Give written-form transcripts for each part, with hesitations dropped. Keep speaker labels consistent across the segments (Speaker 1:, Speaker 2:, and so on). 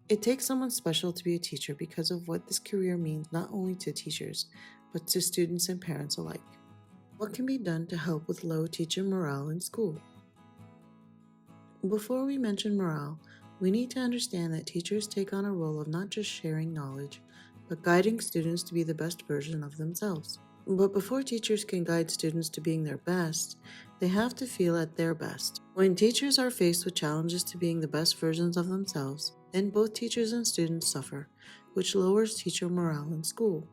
Speaker 1: It takes someone special to be a teacher because of what this career means not only to teachers, but to students and parents alike. What can be done to help with low teacher morale in school? Before we mention morale, we need to understand that teachers take on a role of not just sharing knowledge, but guiding students to be the best version of themselves. But before teachers can guide students to being their best, they have to feel at their best. When teachers are faced with challenges to being the best versions of themselves, then both teachers and students suffer, which lowers teacher morale in school.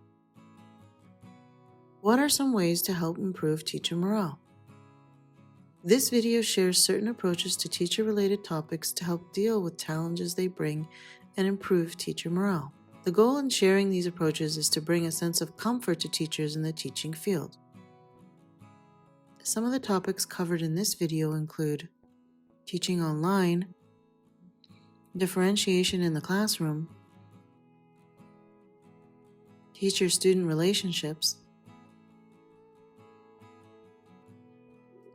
Speaker 1: What are some ways to help improve teacher morale? This video shares certain approaches to teacher-related topics to help deal with challenges they bring and improve teacher morale. The goal in sharing these approaches is to bring a sense of comfort to teachers in the teaching field. Some of the topics covered in this video include teaching online, differentiation in the classroom, teacher-student relationships,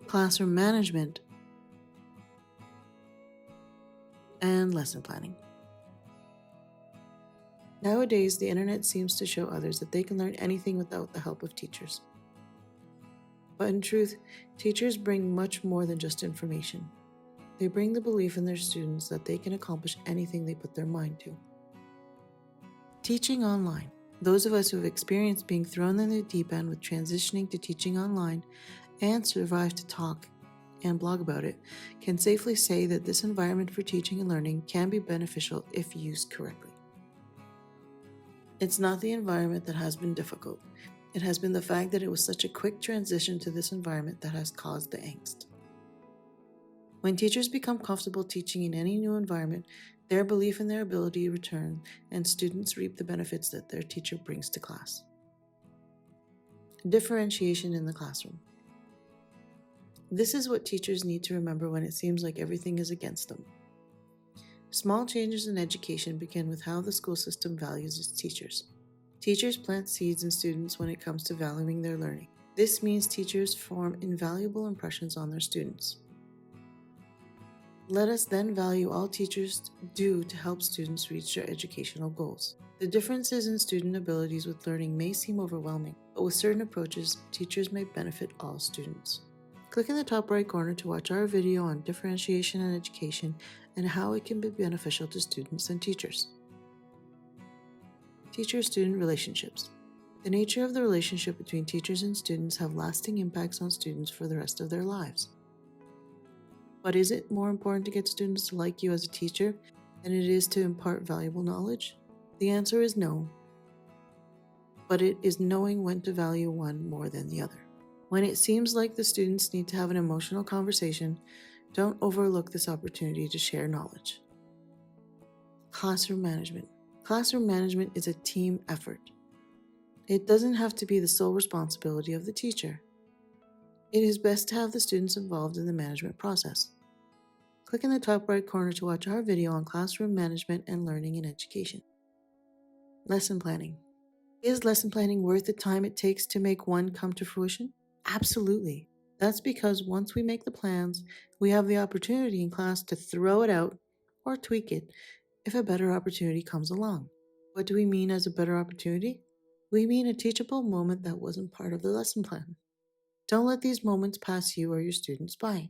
Speaker 1: classroom management, and lesson planning. Nowadays, the internet seems to show others that they can learn anything without the help of teachers. But in truth, teachers bring much more than just information. They bring the belief in their students that they can accomplish anything they put their mind to. Teaching online. Those of us who have experienced being thrown in the deep end with transitioning to teaching online and survived to talk and blog about it can safely say that this environment for teaching and learning can be beneficial if used correctly. It's not the environment that has been difficult. It has been the fact that it was such a quick transition to this environment that has caused the angst. When teachers become comfortable teaching in any new environment, their belief in their ability returns and students reap the benefits that their teacher brings to class. Differentiation in the classroom. This is what teachers need to remember when it seems like everything is against them. Small changes in education begin with how the school system values its teachers. Teachers plant seeds in students when it comes to valuing their learning. This means teachers form invaluable impressions on their students. Let us then value all teachers do to help students reach their educational goals. The differences in student abilities with learning may seem overwhelming, but with certain approaches, teachers may benefit all students. Click in the top right corner to watch our video on differentiation in education and how it can be beneficial to students and teachers. Teacher-student relationships. The nature of the relationship between teachers and students have lasting impacts on students for the rest of their lives. But is it more important to get students to like you as a teacher than it is to impart valuable knowledge? The answer is no. But it is knowing when to value one more than the other. When it seems like the students need to have an emotional conversation, don't overlook this opportunity to share knowledge. Classroom management. Classroom management is a team effort. It doesn't have to be the sole responsibility of the teacher. It is best to have the students involved in the management process. Click in the top right corner to watch our video on classroom management and learning in education. Lesson planning. Is lesson planning worth the time it takes to make one come to fruition? Absolutely. That's because once we make the plans, we have the opportunity in class to throw it out or tweak it if a better opportunity comes along. What do we mean as a better opportunity? We mean a teachable moment that wasn't part of the lesson plan. Don't let these moments pass you or your students by.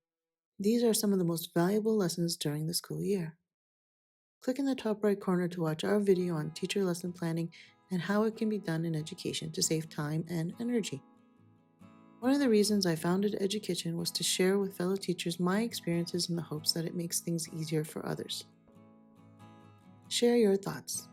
Speaker 1: These are some of the most valuable lessons during the school year. Click in the top right corner to watch our video on teacher lesson planning and how it can be done in education to save time and energy. One of the reasons I founded EduKitchen was to share with fellow teachers my experiences in the hopes that it makes things easier for others. Share your thoughts.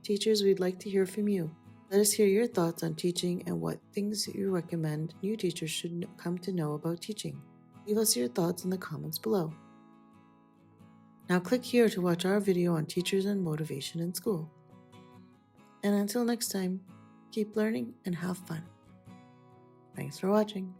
Speaker 1: Teachers, we'd like to hear from you. Let us hear your thoughts on teaching and what things you recommend new teachers should come to know about teaching. Leave us your thoughts in the comments below. Now click here to watch our video on teachers and motivation in school. And until next time, keep learning and have fun. Thanks for watching.